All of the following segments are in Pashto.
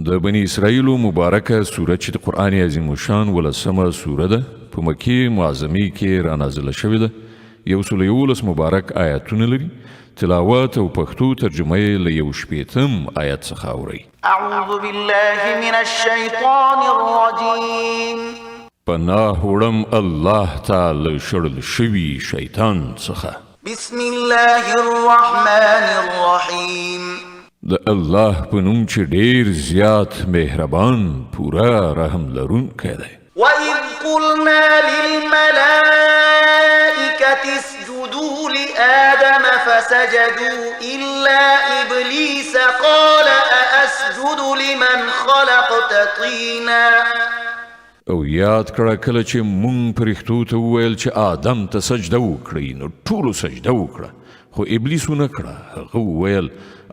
د بني اسرائیلو مبارکه سوره چې د قرآن عظیم الشان 10مه سوره ده په مکې معظمې کې رانازله شوې ده 111 مبارک آیاتونه لري تلاوت او پښتو ترجمه یې له 1 آیت څخه اورئ اعوذ بالله من الشیطان الرجیم پناه وړم الله تعالی شړل شوي شیطان څخه بسم الله الرحمن الرحیم د الله په نوم چې ډیر زیات مهربان پورا رحم لرونکی دی وَإِذْ قُلْنَا لِلْمَلَائِكَةِ اسْجُدُوا لِآدَمَ فَسَجَدُوا إِلَّا إِبْلِيسَ قَالَ أَأَسْجُدُ لِمَنْ خَلَقْتَ طِينًا او یاد کړه کله چې مونږ پرښتو ته وویل چې آدم ته سجده وکړئ نو ټولو سجده وکړه خو ابلیس ونه کړه هغه وویل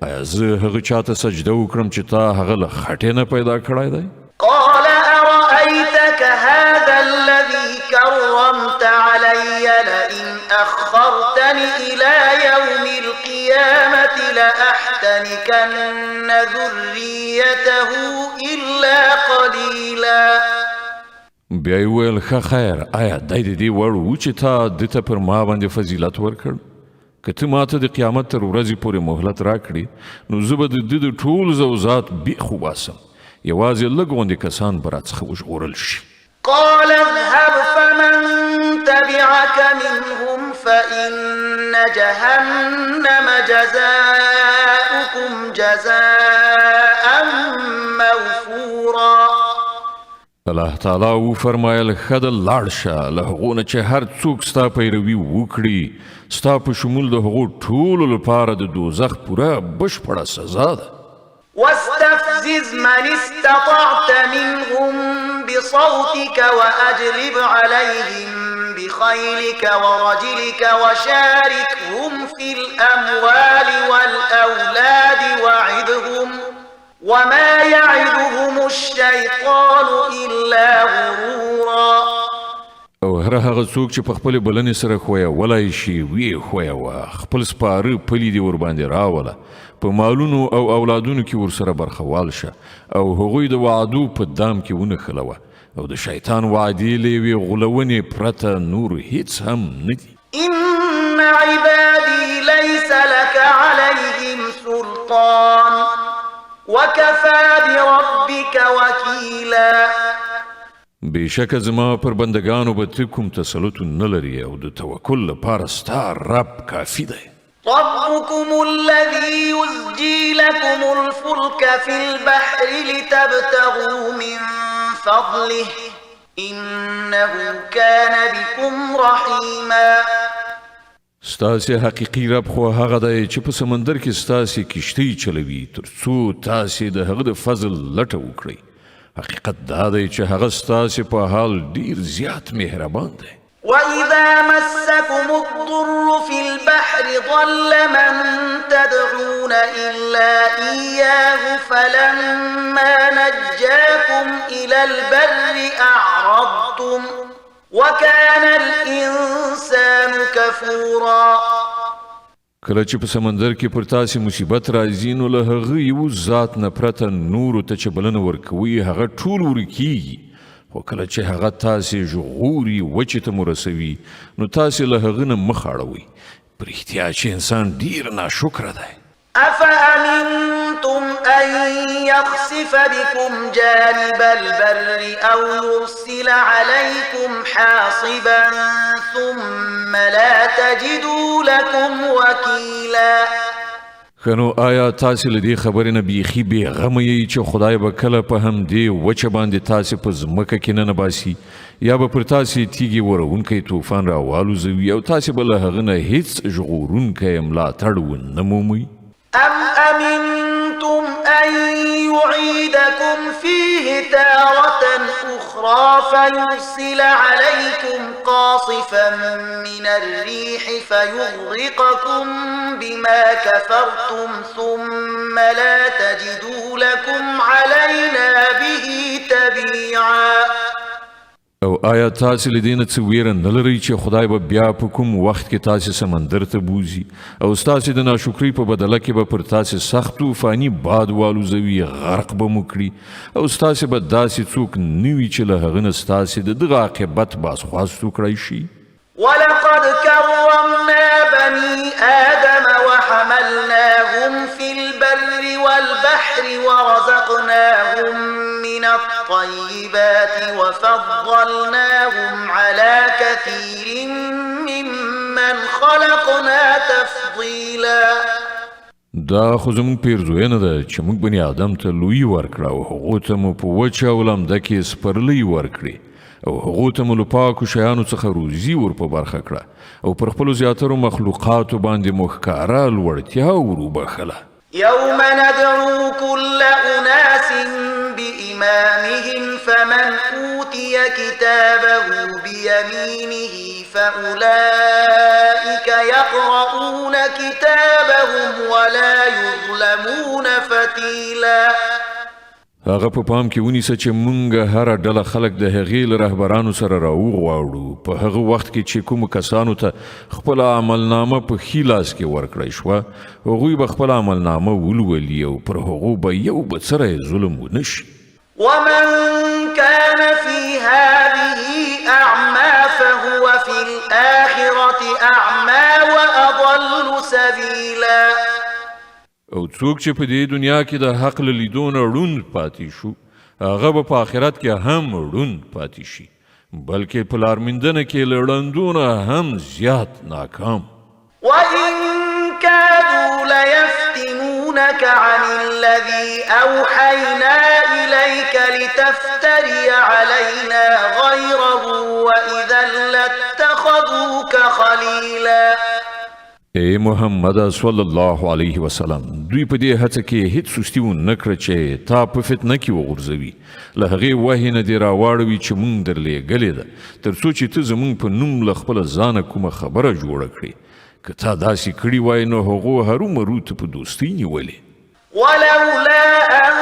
ایا زه هغه چاته سجده وکړم چې تا هغه له خټې نه پیدا کړی دی قال أرأيتك هذا الذي كرمت علي لئن أخرتني إلى يوم القيامة لأحتنكن ذريته إلا قليلا بیا یې وویل ښه خیر آیا دی د دې وړ و چې تا ده ته پر ما باندې فضیلت ورکړ که ته ماته د قیامت تر ورځې پورې مهلت راکړې نو زه به د ده د ټول زوزات بیخ وباسم یوازې لږ غوندې کسان به راڅخه وژغورل شي قال اذهب فمن تبعك منهم فإن جهنم جزاؤكم جزاء موفورا الله تعالی وفرمایل ښه ده لاړ شه له هغو نه چې هر څوک ستا پیروي وکړي ستا په شمول د هغو ټولو لپاره د دوزخ پوره بشپړه سزا ده واستفزز من استطعت منهم بصوتك وأجلب عليهم بخيلك ورجلك وشاركهم في الأموال والأولاد وعدهم وما يعدهم الشيطان إلا غرورا او هر هغه څوک چې په خپل بلنې سره ښویولی شي ویې ښویوه خپل سپاره پلي دې ورباندې راوله په مالونو او اولادونو کې ورسره برخوال شه او هغوی د وعدو په دام کې ونښلوه او د شیطان وعدې له یوې غولونې پرته نور هیڅ هم نه دي إن عبادي ليس لك عليهم سلطان وكفى بربك وكيلا بېشکه زما پر بندگانو به ته کوم تسلط نه لري او د توکل لپاره ستا رب کافي دی ربكم الذي يزجي لكم الفلك في البحر لتبتغوا من فضله إنه كان بكم رحيما ستاسې حقیقي رب خو هغه دی چې په سمندر کې ستاسې کشتۍ چلوي تر څو تاسې د هغه د فضل لټه وکړئ حقیقت دا دی چې هغه ستاسې په حال ډیر زیات مهربان دی وإذا مسكم الضر في البحر ضل من تدعون إلا إياه فلما نجاكم إلى البر أعرضتم وكان الإنسان كفورا کله چې په سمندر کې پر تاسې مصیبت راځي نو له هغه یو ذات نه پرته نورو ته چې بلنه ورکوي هغه ټول ورکیږي خو کله چې هغه تاسې ژغوري وچې ته مو رسوي نو تاسې له هغه نه مخ اړوئ په رښتیا چې انسان ډیر ناشکره دی أفأمنتم أن يخسف بكم جانب البر أو يرسل عليكم حاصبا ثم لا تجدوا لكم وكيلا خنو آیا تاسې له دې خبرې نه بیخي بېغمه یئ چې خدای به کله په همدې وچه باندې تاسې په ځمکه کې نه باسي یا به پر تاسې تیږې وروونکی طوفان راوالوزوي او تاسې به له هغه نه هیڅ ژغورونکی ملاتړ ونه مومئ أم أمنتم أن يعيدكم فيه تارة أخرى فيرسل عليكم قاصفا من الريح فيغرقكم بما كفرتم ثم لا تجدوا لكم علينا به تبيعا او آیا تاسې له دې نه څه ویره نه لرئ چې خدای به بیا په کوم وخت کې تاسې سمندر ته بوځي او ستاسې د ناشکرۍ په بدله کې به پر تاسې سخت طوفاني باد والوزوي غرق به مو کړي او ستاسې به داسې څوک نه وي چې له هغه نه ستاسې د دغه عاقبت بازخواست وکړی شي. ولقد كرمنا بني آدم وحملناهم في البر والبحر ورزقناهم من الطيبات وفضلناهم على كثير ممن خلقنا تفضيلا. دا خو زموږ پیرزوینه ده چې موږ بني آدم ته لویي ورکړه او هغو ته مو په وچه او لمده کې سپرلۍ ورکړې او هغو ته مو له پاکو شیانو څخه روزي ور په برخه کړه او پر خپلو زیاترو مخلوقاتو باندې مو ښکاره لوړتیا ور وبخله. يوم ندعو كل أناس بإمامهم فمن أوتي كتابه بيمينه فأولئك يقرؤون كتابهم ولا يظلمون فتيلا. هغه په پام کې ونیسه چې مونږ هر ډله خلک د هغې له رهبرانو سره راوغواړو په هغه وخت کې چې کومو کسانو ته خپل عملنامه په ښي لاس کې ورکړی شوه هغوی به خپل عملنامه ولولي او پر هغو به یو به سره ظلم ونه شي. ومن كان في هذه أعمى فهو في الآخرة أعمى وأضل سبيلا. او څوک چې په دې دنیا کې د حق له لیدو نه ړوند پاتې شو هغه به په آخرت کې هم ړوند پاتې شي بلکې په لارموندنه کې له ړندو نه هم زیات ناکام. وإن كادوا ليفتنونك عن الذي أوحينا إليك لتفتري علينا غيره وإذا لاتخذوك خليلا. اے محمد صلی الله علیه وسلم دوی په دې هڅه کې هیڅ سستی ونه کړه چې تا په فتنه کې وغورځوي له هغې وحي نه دې راواړوي چې مونږ درلېږلې ده تر څو چې ته زمونږ په نوم له خپله ځانه کومه خبره جوړه کړې که تا داسې کړي وای نو هغو هرومرو ته په دوستۍ نیولې. ولولا أن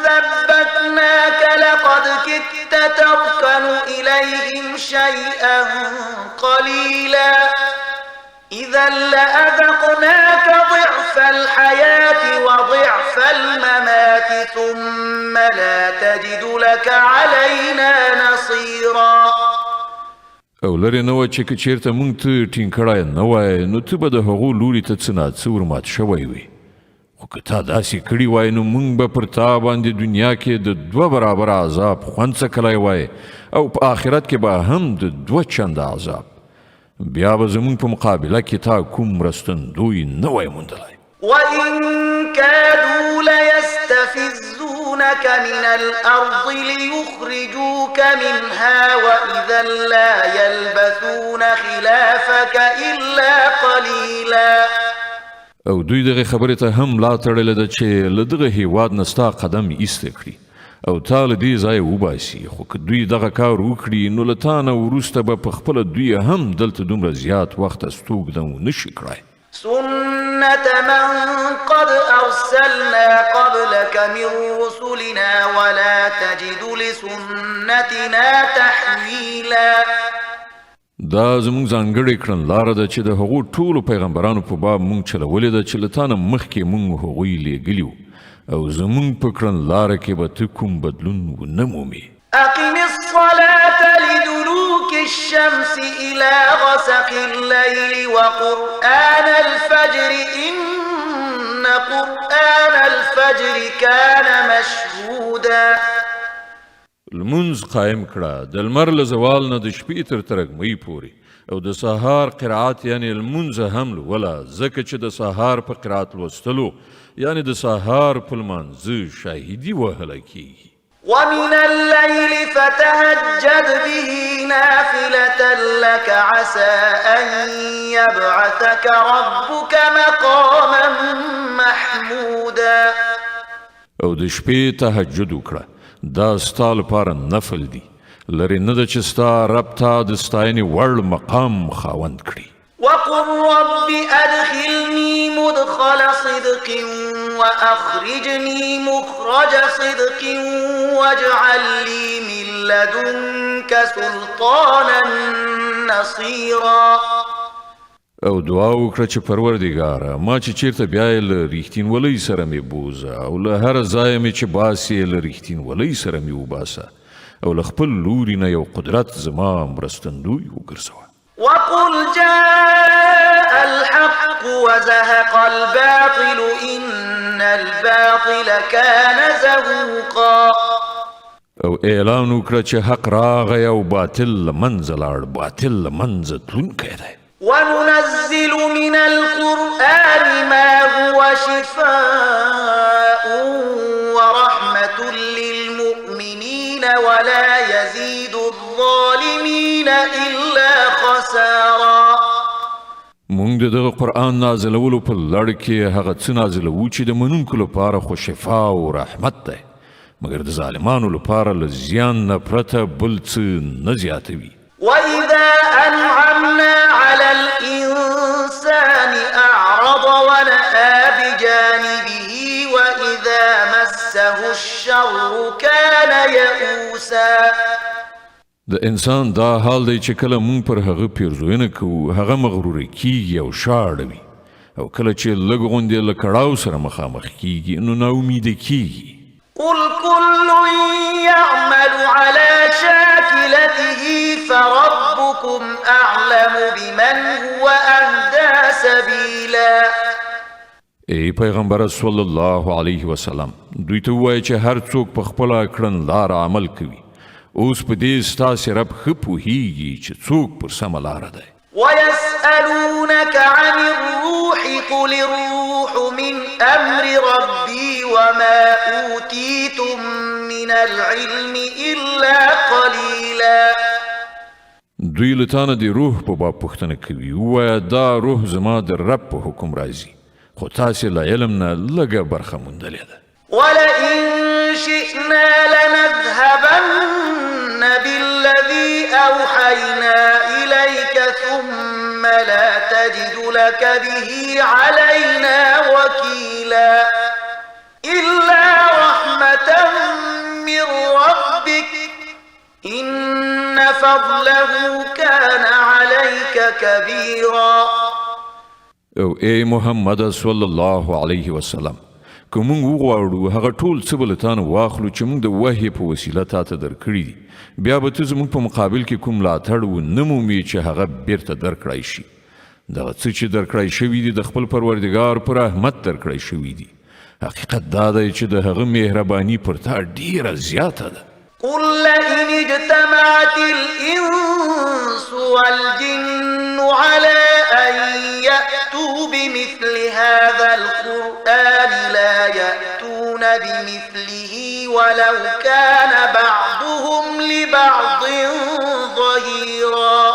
ثبتناك لقد كدت تركن إليهم شيئا قليلا إذا لأذقناك ضعف الحياة وضعف الممات ثم لا تجد لك علينا نصيرا. او لرې نه وه چې که چېرته مونږ ته ټینګ کړی نه وای نو ته به د هغو لوري ته څه ناڅه ورمات شوی وي خو که تا داسې کړي وای نو مونږ به پر تا باندې دنیا کې د 2 برابره عذاب خوند څکلی وای او په آخرت کې به هم د 2 چنده عذاب بیا به زمونږ په مقابله کې تا کوم مرستندوی نه وای موندلی. وإن كادوا ليستفزونك من الأرض ليخرجوك منها وإذا لا يلبثون خلافك إلا قليلا. او دوی دغه خبرې ته هم لا تړلې ده چې له دغه هیواد نه ستا قدم ایسته کړي او تا له دې ځایه وباسي خو که دوی دغه کار وکړي نو له تا نه وروسته به په خپله دوی هم دلته دومره زیات وخت استوګده ونه شي کړی. سنة من قد أرسلنا قبلك من رسلنا ولا تجد لسنتنا تحويلا. دا زمونږ ځانګړې کړنلاره ده چې د هغو ټولو پیغمبرانو په باب مونږ چلولې ده چې له تا نه مخکې مونږ هغوی لیږلي وو او زمونږ په کړنلاره کې به ته کوم بدلون ونه مومې. أقم الصلاة لدلوك الشمس إلى غسق الليل وقرآن الفجر إن قرآن الفجر كان مشهودا. لمونځ قایم کړه د لمر له زوال نه د شپې تر ترږمۍ پورې او د سهار قرائت یعنی لمونځ هم لوله ځکه چې د سهار په قرائت لوستلو یعنی د سهار په لمانځه شاهدي وهلی کیږي. ومن الليل فتهجد به نافلة لك عسى أن يبعثك ربك مقاما محمودا. او د شپې تهجد وکړه دا ستا لپاره نفل دی لرې نه ده چې ستا رب تا د ستاینې وړ مقام خاوند کړي. وقل رب أدخلني مدخل صدق وأخرجني مخرج صدق واجعل لي من لدنك سلطانا نصيرا. او دعا وکړه چې پروردګاره ما چې چیرته بیایې له ریښتینولۍ سره مې بوزه او له هره ځایه مې چې باسې له ریښتینولۍ سره مې وباسه او له خپل لوري نه یو قدرت زما مرستندوی وګرځوه. وقل جاء الحق وزهق الباطل إن الباطل كان زهوقا. او اعلان وکړه چې حق راغی او باطل له منځه لاړ، باطل له منځه تلونکی دی. وننزل من القرآن ما هو شفاء ورحمة للمؤمنين ولا يزيد الظالمين إلا خسارا. مونږ دغه قرآن نازلولو په لړ کې هغه څه نازلوو چې د منونکو لپاره خو شفا او رحمت دی، مګر د ظالمانو لپاره له زیان نه پرته بل څه نه زیاتوي. وإذا أنعمنا على الإنسان أعرض ونأى بجانبه وإذا مسه الشر كان يئوسا. د انسان دا حال دی چې کله مونږ پر هغه پیرزوینه کوو هغه مغروره کیږي او شاړوي، او کله چې لږ غوندې له کړاو سره مخامخ کیږي نو ناامیده کیږي. قل كل يعمل على شاكلته فربكم أعلم بمن هو أهدى سبيلا. ای پیغمبر صلی الله علیه وسلم دوی ته ووایه چې هر څوک په خپله کړنلاره عمل کوي، اوس په دې ستاسې رب ښه پوهیږي چې څوک پر سمه لاره دی. ويسألونك عن الروح قل الروح من أمر ربي وما أوتيتم من العلم إلا قليلا. دوی له تانه د روح په باب پوښتنه کوي، ووایه دا روح زما د رب په حکم راځي، خو تاسې له علم نه لږه برخه موندلې ده. ولئن شئنا لنذهبن بالذي أوحينا إليك ثم لا تجد لك به علينا وكيلا إلا رحمة من ربك إن فضله كان عليك كبيرا. او ای محمد صلی الله علیه وسلم که مونږ وغواړو هغه ټول څه به له تانه واخلو چې مونږ د وحی په وسیله تاته درکړي دي، بیا به ته زموږ په مقابل کې کوم ملاتړ ونه مومې چې هغه بیرته درکړی شي. دغه څه چې درکړی شوي دي د خپل پروردګار په رحمت درکړی شوي دي. حقیقت دا دی چې د هغه مهرباني پر تا ډیره زیاته ده. قل لئن اجتمعت الإنس والجن على أن يأتوا بمثل هذا القرآن لا يأتون بمثله ولو كان بعضهم لبعض ظهيرا.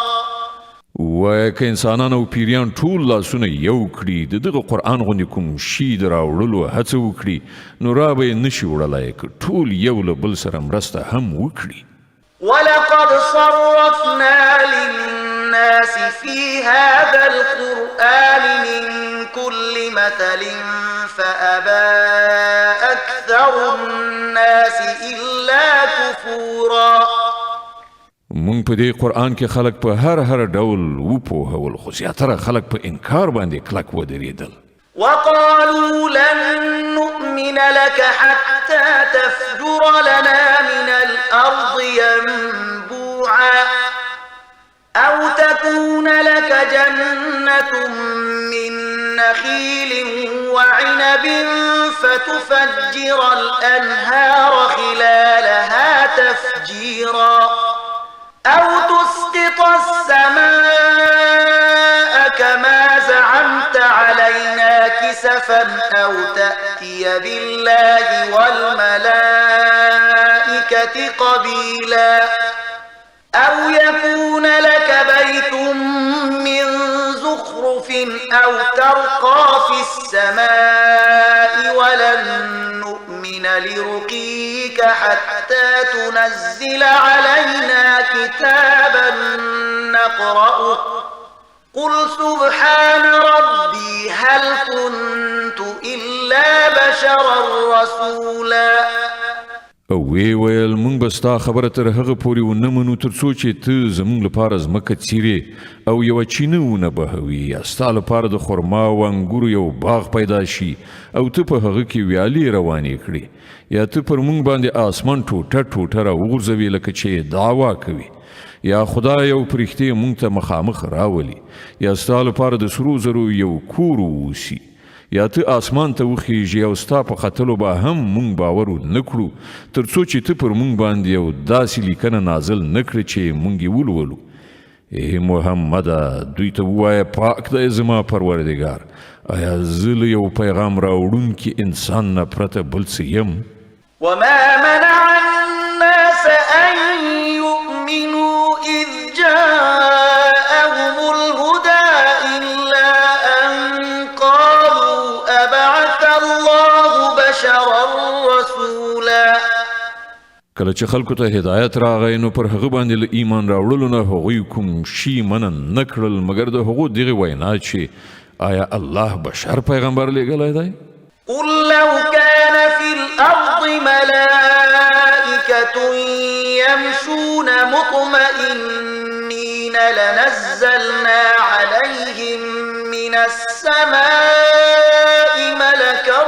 وایه که انسانان او پیریان ټول لاسونه یو کړي د دغه قرآن غوندې کوم شي د راوړلو هڅه وکړي نو را به یې نشي وړلی که ټول یو له بل سره مرسته هم وکړي. ولقد صرفنا للناس في هذا القرآن من كل مثل فأبى أكثر الناس إلا كفورا. مونږ په دې قرآن کې خلک په هر ډول وپوهول، خو زیاتره خلک په انکار باندې کلک ودرېدل. وقالوا لن نؤمن لك حتى تفجر لنا من الأرض ينبوعا أو تكون لك جنة من نخيل وعنب فتفجر الأنهار خلالها تفجيرا أو تسقط السماء كما زعمت علينا كسفا أو تأتي بالله والملائكة قبيلا أو يكون لك بيت من زخرف أو ترقى في السماء ولن نؤمن لرقيك حتى تنزل علينا كتابا نقرأه قل سبحان ربي هل كنت إلا إلا بشرا رسولا او وی ویل مونږ به ستا خبره تر هغه پورې ونه منو تر څو چې ته زمونږ لپاره ځمکه څیرې او یوه چینه ونه بهوي یا ستا لپاره د خرما او انګورو یو باغ پیدا شي او ته په هغه کې ویالې روانې کړي یا ته پر مونږ باندې آسمان ټوټه ټوټه راوغورځوي لکه چې دعوا کوي یا خدای یو پرښتې مونږ ته مخامخ راولي یا ستا لپاره د سرو زرو یو کور ووسي یا ته آسمان ته وخیږي او ستا په ختلو به هم مونږ باور نه کړو تر څو چې ته پر مونږ باندې یو داسې لیکنه نازل نه کړې چې مونږ یې ولولو ای محمده دوی ته ووایه پاک دی زما پروردګار آیا زه له یو پیغام راوړونکي انسان نه پرته بل څه یم وما منع الناس أن يؤمنوا إذ جاءهم الهدى إلا أن قالوا أبعث الله بشرا رسولا کله چې خلکو ته هدایت راغی نو پر هغه باندې له ایمان راوړلو نه هغوی کوم شي منع نه کړل مګر د هغو دغې وینا چې آیا الله بشر پیغمبر لیږلی دی قل لو كان في الأرض ملائكة يمشون مطمئنين لنزلنا عليهم من السماء ملكا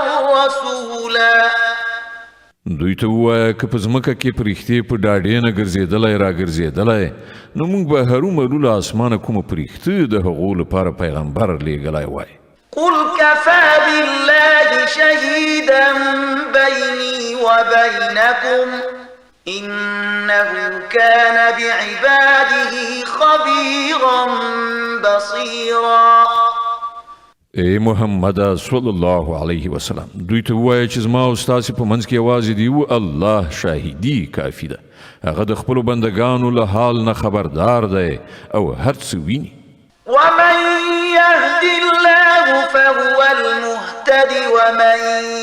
رسولا دوی ته ووایه که په ځمکه کې پرښتې په ډاډې نه ګرځېدلی راګرځېدلی نو موږ به هرومرو له اسمانه کومه پرښته د هغو لپاره پیغمبر لیږلی وای قل كفى بالله شهيدا بيني وبينكم إنه كان بعباده خبيرا بصيرا ای محمد صلی الله علیه وسلم دوی ته ووایه چې زما او ستاسې په منځ کې یوازې دی و الله شاهدي کافي ده هغه د خپلو بندګانو له حال نه خبردار دی او هر څه ویني ومن يهد الله فهو المهتد ومن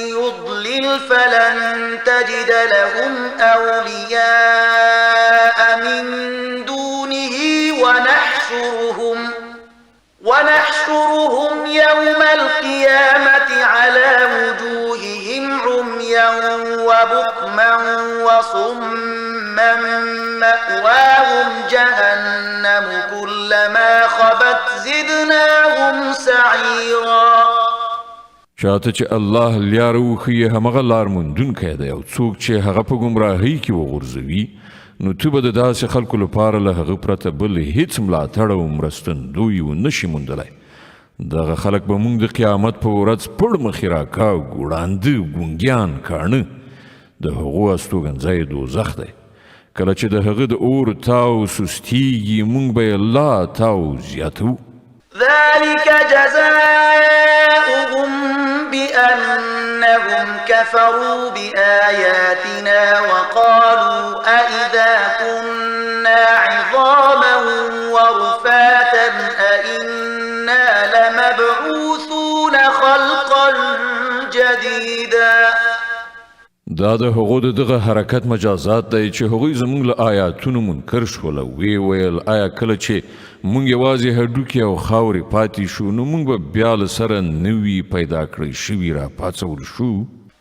يضلل فلن تجد لهم أولياء من دونه ونحشرهم يوم القيامة على وجوههم عميا وبكما وصما مأواهم جهنم كلما خبت زدناهم سعيرا چاته چې الله لار وښیي همغه لار موندونکی دی او څوک چې هغه په ګمراهۍ کې وغورځوي نو ته به د داسې خلکو لپاره له هغه پرته بل هیڅ ملاتړ او مرستندوی ونشي موندلی دغه خلک به موږ د قیامت په ورځ پړ مخې راکاږو ړانده ګونګیان کاڼه د هغو استوګنځی دوزخ دی کله چې د هغه د اور تاو سستیږي موږ به یې لا تاو زیاتو ذلك جزاؤهم بأنهم كفروا بآياتنا وقالوا أئذا كنا عظاما ورفاتا أئنا لمبعوثون خلقا جديدا دا د هغو د دغه حرکت مجازات دی چې هغوی زموږ له آیاتونو منکر شول او وی ویل آیا کله چې موږ یوازې هډوکي او خاورې پاتې شو نو موږ به بیا له سره نوي پیدا کړی شوي را پاڅول شو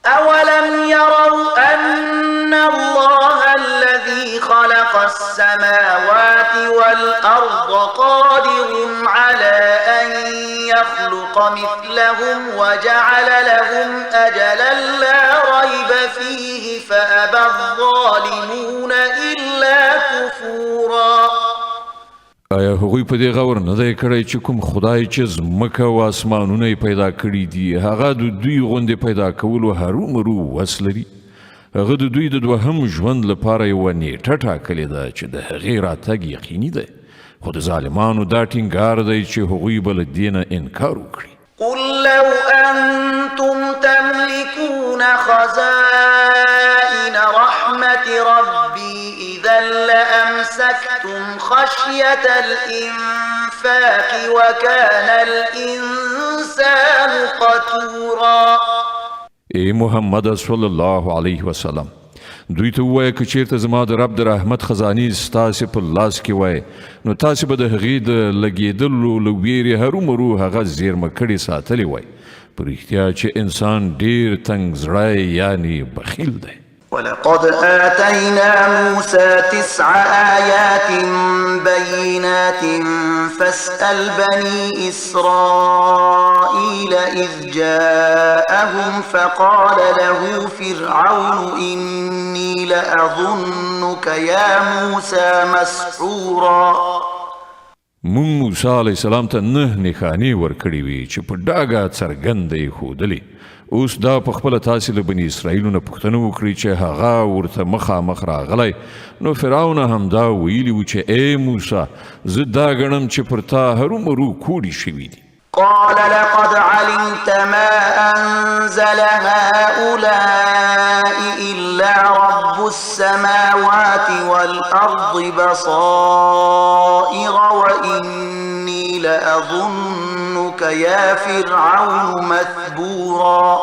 أولم يروا أن الله الذي خلق السماوات والأرض قادر على أن يخلق مثلهم وجعل لهم أجلا لا ريب فيه فأبى الظالمون إلا كفورا آیا هغوی په دې غور نه دی کړی چې کوم خدای چې ځمکه او اسمانونه یې پیدا کړي دي هغه د دوی غوندې پیدا کولو هرومرو وس لري هغه د دوی د دوهم ژوند لپاره یوه نیټه ټاکلې ده چې د هغې راتګ یقیني دی خو د ظالمانو دا ټینګار دی چې هغوی به له دې نه انکار وکړي قل لو أنتم تملكون خزائن رحمة ربي إذا لأمسكتم خشية الإنفاق وكان الإنسان قتورا ای محمد صلی الله علیه وسلم دوی ته ووایه که چیرته زما د رب د رحمت خزانې ستاسې په لاس کې وای نو تاسې به د هغې د لګېدلو له ویرې هرومرو هغه زیرمه کړې ساتلې وای په په رښتیا چې انسان ډیر تنګ زړی یعنی بخیل دی. ولقد آتينا موسى 9 آيات بينات فاسأل بني إسرائيل إذ جاءهم فقال له فرعون إني لأظنك يا موسى مسحورا. مونږ موسی علیه السلام ته 9 نښانې ورکړې وې چې په ډاګه څرګنده یې ښودلې. اوس دا په خپله تاسې له بني اسرائیلو نه پوښتنه وکړئ چې هغه ورته مخامخ راغلی. نو فرعون هم دا ویلي و چې ای موسی زه دا ګڼم چې پر تا هرومرو کوډې شوي دي. قال لقد علمت ما أنزل هؤلاء إلا رب السماوات والأرض بصائر وإني لأظنك يا فرعون مثبورا.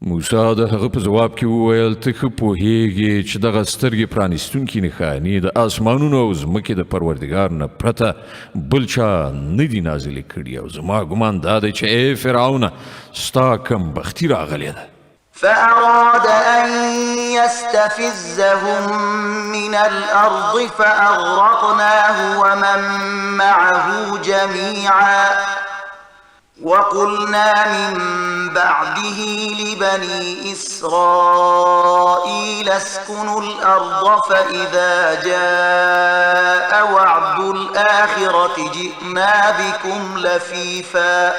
موسی د هغه په جواب کې وویل ته ښه پوهیږې چې دغه سترګې پرانیستونکي نښانې د آسمانونو او ځمکې د پروردګار نه پرته بل چا نه دي نازلې کړي او زما ګمان دا دی چې ای فرعونه ستا کم بختي راغلې ده. فأراد أن يستفزهم من الأرض فأغرقناه ومن معه جميعا وقلنا من بعده لبني إسرائيل اسكنوا الأرض فإذا جاء وعد الآخرة جئنا بكم لفيفا.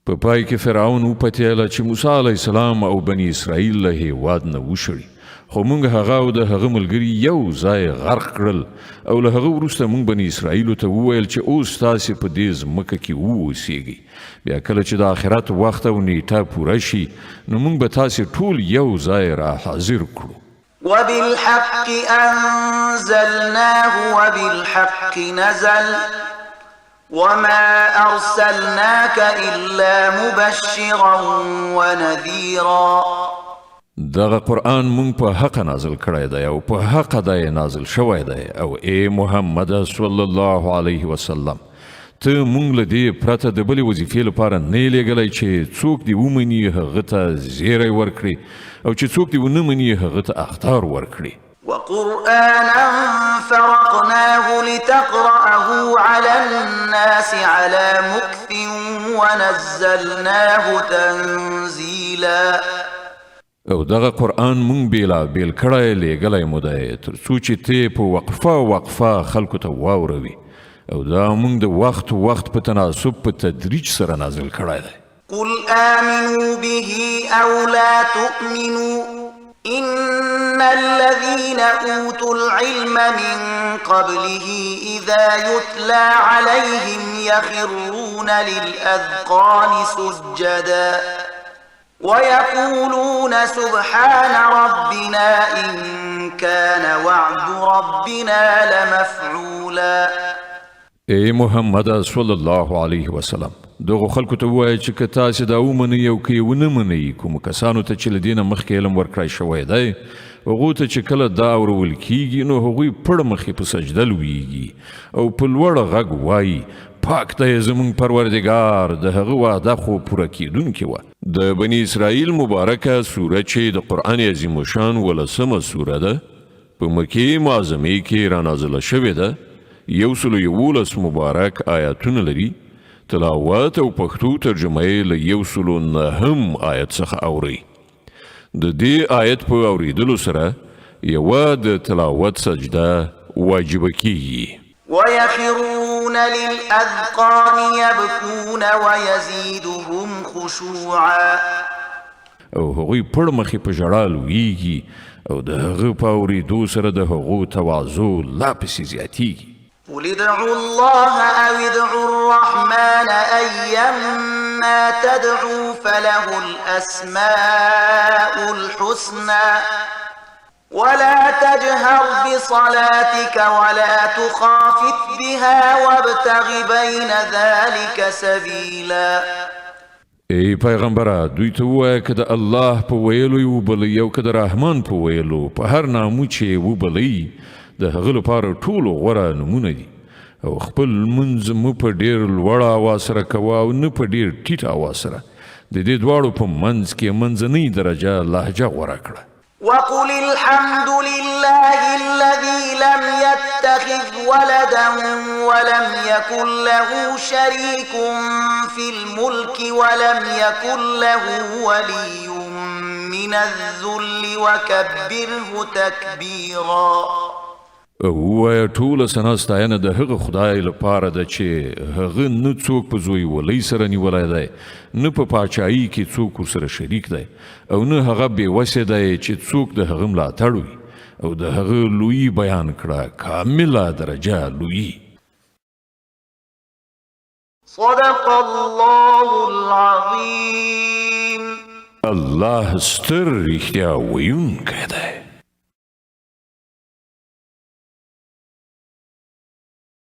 په پای کې فرعون وپتیاله چې موسی علیه السلام او بني اسرائیل له هېواد نه وشړي، خو موږ هغه او د هغه ملګري یو ځای غرق کړل او له هغه وروسته موږ بني اسرائیلو ته وویل چې اوس تاسې په دې ځمکه کې واوسیږئ. بیا کله چې د آخرت وخت او نیټه پوره شي نو موږ به تاسې ټول یو ځای را حاضر کړو. وبالحق أنزلناه وبالحق نزل وما أرسلناك إلا مبشرا ونذيرا. دغه قرآن مونږ په حق نازل کړی دی او په حق دی نازل شوی دی او ای محمد صلی الله علیه وسلم ته مونږ له دې پرته د بلې وظیفې لپاره نه لیږلی چې څوک دې ومني هغه ته زیری ورکړي او چې څوک دې ونه مني هغه ته اخطار ورکړي. وقرآنا فرقناه لتقرأه على الناس على مكث ونزلناه تنزيلا. او دغه قرآن مونږ بیلا بیل کړی لیږلی مو دی تر څو چې ته په وقفه خلکو ته واوروي او دا مونږ د وخت په تناسب په تدریج سره نازل کړی دی. قل آمنوا به أو لا تؤمنوا إن الذين أوتوا العلم من قبله إذا يتلى عليهم يخرون للأذقان سجدا ويقولون سبحان ربنا إن كان وعد ربنا لمفعولا. ای محمد صلی الله علیه وسلم دغه خلکو ته ووایه چې که تاسې دا ومنئ او که یې ونه منئ کومو کسانو ته چې له دې نه مخکې علم ورکړی شوی دی هغو ته چې کله دا اورول کیږي نو هغوی پړ مخې په سجده لویږي او په لوړ غږ وایي پاک دی زموږ پروردګار د هغه وعده خو پوره کیدونکې وه. د بني اسرائیل مبارکه سوره چې د قرآن عظیم الشان 18مه سوره ده په مکې معظمې کې رانازله شوې ده. 111 مبارک آیاتونه لري. تلاوت او پښتو ترجمه یې له 109 آیت څخه اوري. د دې آیت په اوریدلو سره یوه د تلاوت سجده واجبه کیږي. ويخرون للأذقان يبكون ويزيدهم خشوعا. او هغوی پړ مخې په ژړا لویږي او د هغه په اورېدو سره د هغو تواضع لا پسې زیاتیږي. قل ادعوا الله أو ادعوا الرحمن أيما تدعوا فله الأسماء الحسنى ولا تجهر بصلاتك ولا تخافت بها وابتغ بين ذلك سبيلا. ای پیغمبره دوی ته ووایه که د الله په ویلو یې وبلئ او که د رحمان په ویلو په هر نامو چې یې وبلئ د هغه لپاره ټولو غوره نومونه دي او خپل لمونځ مه په ډېر لوړ اواز سره کوه او نه په ډېر ټیټ اواز سره د دې دواړو په منځ کې منځنۍ درجه لهجه غوره کړه. وقل الحمد لله الذي لم يتخذ ولدا ولم يكن له شريك في الملك ولم يكن له ولي من الذل وكبره تكبيرا. ووایه ټوله ثنا ستاینه د هغه خدای لپاره ده چې هغه نه څوک په زوی ولۍ سره نیولی دی، نه په پاچایي کې څوک ورسره شریک دی، او نه هغه بېوسې دی چې څوک د هغه ملاتړ وي، او د هغه لویي بیان کړه، کامله درجه لویي. صدق الله العظيم. الله ستر رښتیا ویونکی دی.